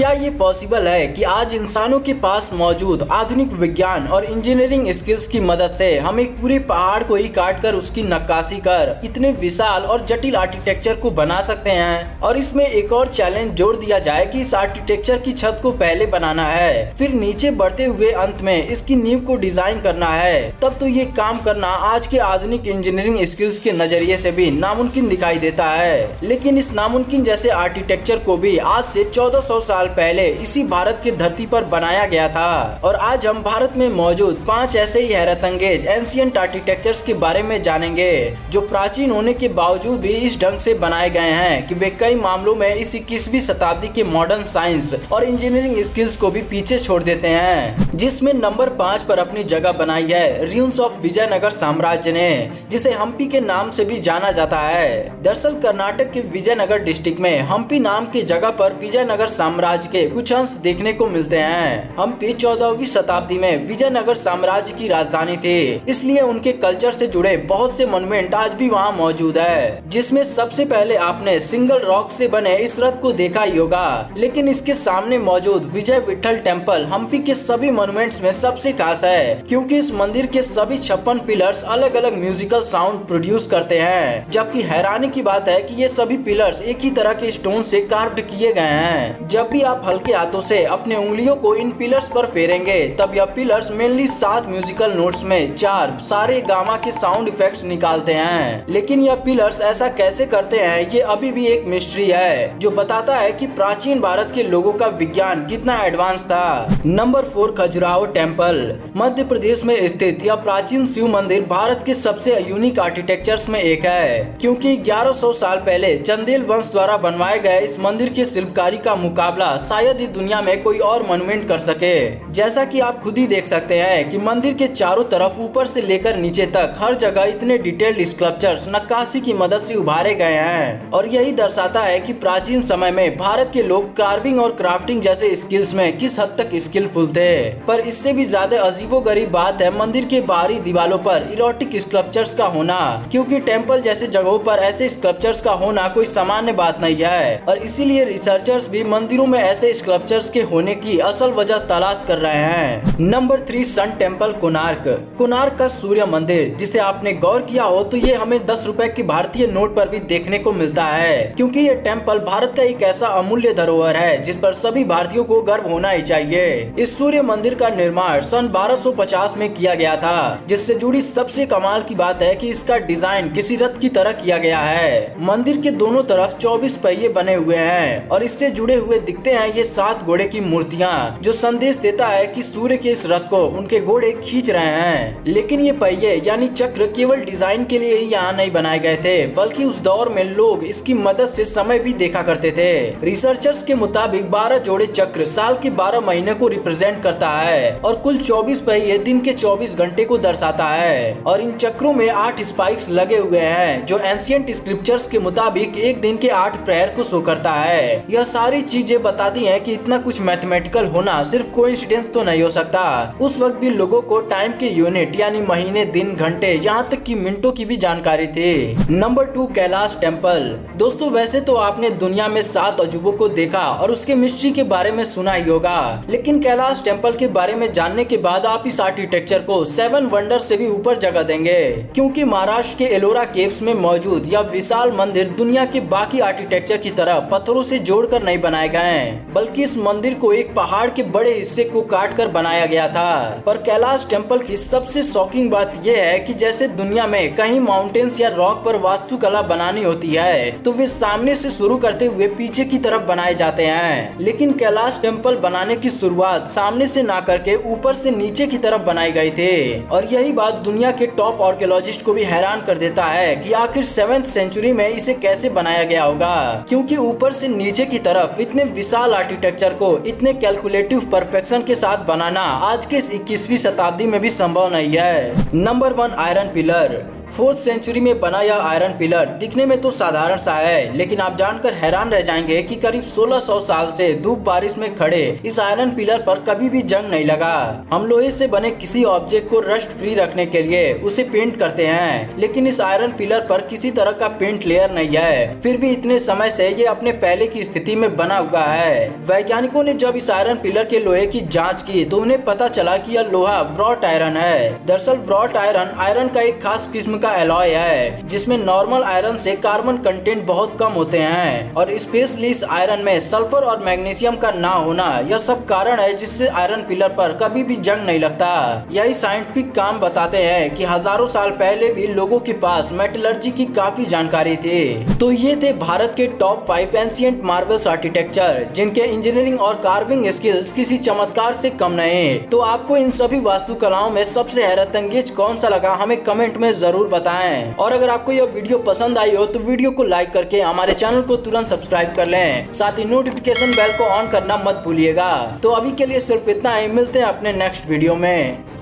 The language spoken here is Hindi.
क्या ये पॉसिबल है कि आज इंसानों के पास मौजूद आधुनिक विज्ञान और इंजीनियरिंग स्किल्स की मदद से हम एक पूरे पहाड़ को ही काट कर उसकी नक्काशी कर इतने विशाल और जटिल आर्किटेक्चर को बना सकते हैं। और इसमें एक और चैलेंज जोड़ दिया जाए कि इस आर्किटेक्चर की छत को पहले बनाना है, फिर नीचे बढ़ते हुए अंत में इसकी नींव को डिजाइन करना है, तब तो ये काम करना आज के आधुनिक इंजीनियरिंग स्किल्स के नजरिए से भी नामुमकिन दिखाई देता है। लेकिन इस नामुमकिन जैसे आर्किटेक्चर को भी आज से 1400 साल पहले इसी भारत की धरती पर बनाया गया था। और आज हम भारत में मौजूद 5 ऐसे ही हैरत अंगेज एंशिएंट आर्किटेक्चर्स के बारे में जानेंगे जो प्राचीन होने के बावजूद भी इस ढंग से बनाए गए हैं कि वे कई मामलों में इस 21वीं शताब्दी के मॉडर्न साइंस और इंजीनियरिंग स्किल्स को भी पीछे छोड़ देते हैं। जिसमें नंबर 5 पर अपनी जगह बनाई है रूइंस ऑफ विजयनगर साम्राज्य ने, जिसे हम्पी के नाम से भी जाना जाता है। दरअसल कर्नाटक के विजयनगर डिस्ट्रिक्ट में हम्पी नाम की जगह पर विजयनगर साम्राज्य के कुछ अंश देखने को मिलते हैं। हम्पी 14वीं शताब्दी में विजयनगर साम्राज्य की राजधानी थी, इसलिए उनके कल्चर से जुड़े बहुत से मॉन्यूमेंट आज भी वहाँ मौजूद है। जिसमें सबसे पहले आपने सिंगल रॉक से बने इस रथ को देखा ही होगा, लेकिन इसके सामने मौजूद विजय विठल टेम्पल हम्पी के सभी मॉन्यूमेंट्स में सबसे खास है, क्योंकि इस मंदिर के सभी 56 पिलर्स अलग अलग म्यूजिकल साउंड प्रोड्यूस करते हैं। जबकि हैरानी की बात है कि ये सभी पिलर्स एक ही तरह के स्टोन से कार्व्ड किए गए हैं। जब भी आप हल्के हाथों से अपने उंगलियों को इन पिलर्स पर फेरेंगे तब यह पिलर्स मेनली 7 म्यूजिकल नोट्स में 4 सारे गामा के साउंड इफेक्ट्स निकालते हैं। लेकिन यह पिलर्स ऐसा कैसे करते हैं ये अभी भी एक मिस्ट्री है, जो बताता है कि प्राचीन भारत के लोगों का विज्ञान कितना एडवांस था। Number 4 Khajuraho temple. मध्य प्रदेश में स्थित यह प्राचीन शिव मंदिर भारत के सबसे यूनिक आर्किटेक्चर्स में एक है, क्योंकि 1100 साल पहले चंदेल वंश द्वारा बनवाए गए इस मंदिर की शिल्पकारी का मुकाबला शायद ही दुनिया में कोई और मॉन्यूमेंट कर सके। जैसा कि आप खुद ही देख सकते हैं कि मंदिर के चारों तरफ ऊपर से लेकर नीचे तक हर जगह इतने डिटेल्ड स्कल्पचर्स नक्काशी की मदद से उभारे गए हैं। और यही दर्शाता है कि प्राचीन समय में भारत के लोग कार्विंग और क्राफ्टिंग जैसे स्किल्स में किस हद तक स्किलफुल थे। पर इससे भी ज्यादा अजीबोगरीब बात है मंदिर के बाहरी दीवारों पर इरोटिक स्कल्पचर्स का होना, क्योंकि टेम्पल जैसे जगहों पर ऐसे स्कल्पचर्स का होना कोई सामान्य बात नहीं है। और इसीलिए रिसर्चर्स भी मंदिरों में ऐसे स्कल्पचर्स के होने की असल वजह तलाश कर रहे हैं। Number 3 sun temple Konark. Konark का सूर्य मंदिर, जिसे आपने गौर किया हो तो ये हमें 10 रुपए की भारतीय नोट पर भी देखने को मिलता है, क्योंकि ये टेम्पल भारत का एक ऐसा अमूल्य धरोहर है जिस पर सभी भारतीयों को गर्व होना ही चाहिए। इस सूर्य मंदिर का निर्माण सन 1250 में किया गया था, जिससे जुड़ी सबसे कमाल की बात है कि इसका डिजाइन किसी रथ की तरह किया गया है। मंदिर के दोनों तरफ 24 पहिए बने हुए हैं और इससे जुड़े हुए दिखते हैं ये 7 घोड़े की मूर्तियां, जो संदेश देता है कि सूर्य के इस रथ को उनके घोड़े खींच रहे हैं। लेकिन ये पहिए यानी चक्र केवल डिजाइन के लिए ही यहाँ नहीं बनाए गए थे, बल्कि उस दौर में लोग इसकी मदद से समय भी देखा करते थे। रिसर्चर्स के मुताबिक 12 जोड़े चक्र साल के 12 महीने को रिप्रेजेंट करता है और कुल 24 पहिए दिन के 24 घंटे को दर्शाता है। और इन चक्रों में 8 स्पाइक्स लगे हुए हैं, जो एंशिएंट स्क्रिप्चर्स के मुताबिक एक दिन के 8 प्रहर को शो करता है। यह सारी चीजें बताती हैं कि इतना कुछ मैथमेटिकल होना सिर्फ कोइंसिडेंस तो नहीं हो सकता। उस वक्त भी लोगों को टाइम के यूनिट यानी महीने, दिन, घंटे, यहाँ तक कि मिनटों की भी जानकारी थी। Number 2 Kailash temple. दोस्तों वैसे तो आपने दुनिया में 7 अजूबों को देखा और उसके मिस्ट्री के बारे में सुना ही होगा, लेकिन कैलाश टेम्पल के बारे में जानने के बाद आप इस आर्किटेक्चर को 7 वंडर से भी ऊपर जगह देंगे, क्योंकि महाराष्ट्र के एलोरा केव्स में मौजूद यह विशाल मंदिर दुनिया के बाकी आर्किटेक्चर की तरह पत्थरों से जोड़कर नहीं बनाए गए, बल्कि इस मंदिर को एक पहाड़ के बड़े हिस्से को काट कर बनाया गया था। पर कैलाश टेम्पल की सबसे शॉकिंग बात यह है कि जैसे दुनिया में कहीं माउंटेन्स या रॉक पर वास्तुकला बनानी होती है तो वे सामने से शुरू करते हुए पीछे की तरफ बनाए जाते हैं, लेकिन कैलाश टेम्पल बनाने की शुरुआत सामने से ना करके ऊपर से नीचे की तरफ बनाई गई थी। और यही बात दुनिया के टॉप आर्कियोलॉजिस्ट को भी हैरान कर देता है कि आखिर 7th सेंचुरी में इसे कैसे बनाया गया होगा, क्योंकि ऊपर से नीचे की तरफ इतने विशाल आर्किटेक्चर को इतने कैलकुलेटिव परफेक्शन के साथ बनाना आज के इस 21वीं शताब्दी में भी संभव नहीं है। Number 1 iron pillar. 4th century में बना यह आयरन पिलर दिखने में तो साधारण सा है, लेकिन आप जानकर हैरान रह जाएंगे कि करीब 1600 साल से धूप बारिश में खड़े इस आयरन पिलर पर कभी भी जंग नहीं लगा। हम लोहे से बने किसी ऑब्जेक्ट को रस्ट फ्री रखने के लिए उसे पेंट करते हैं, लेकिन इस आयरन पिलर पर किसी तरह का पेंट लेयर नहीं है, फिर भी इतने समय से ये अपने पहले की स्थिति में बना हुआ है। वैज्ञानिकों ने जब इस आयरन पिलर के लोहे की जाँच की तो उन्हें पता चला कि यह लोहा व्रॉट आयरन है। दरअसल व्रॉट आयरन का एक खास किस्म का एलॉय है जिसमें नॉर्मल आयरन से कार्बन कंटेंट बहुत कम होते हैं, और स्पेशली इस आयरन में सल्फर और मैग्नीशियम का ना होना यह सब कारण है जिससे आयरन पिलर पर कभी भी जंग नहीं लगता। यही साइंटिफिक काम बताते हैं कि हजारों साल पहले भी लोगों के पास मेटलर्जी की काफी जानकारी थी। तो ये थे भारत के टॉप 5 एंशिएंट मार्वल्स आर्किटेक्चर जिनके इंजीनियरिंग और कार्विंग स्किल्स किसी चमत्कार से कम नहीं। तो आपको इन सभी वास्तुकलाओं में सबसे हैरतअंगेज कौन सा लगा हमें कमेंट में जरूर बताएं। और अगर आपको यह वीडियो पसंद आई हो तो वीडियो को लाइक करके हमारे चैनल को तुरंत सब्सक्राइब कर लें, साथ ही नोटिफिकेशन बेल को ऑन करना मत भूलिएगा। तो अभी के लिए सिर्फ इतना ही, मिलते हैं अपने नेक्स्ट वीडियो में।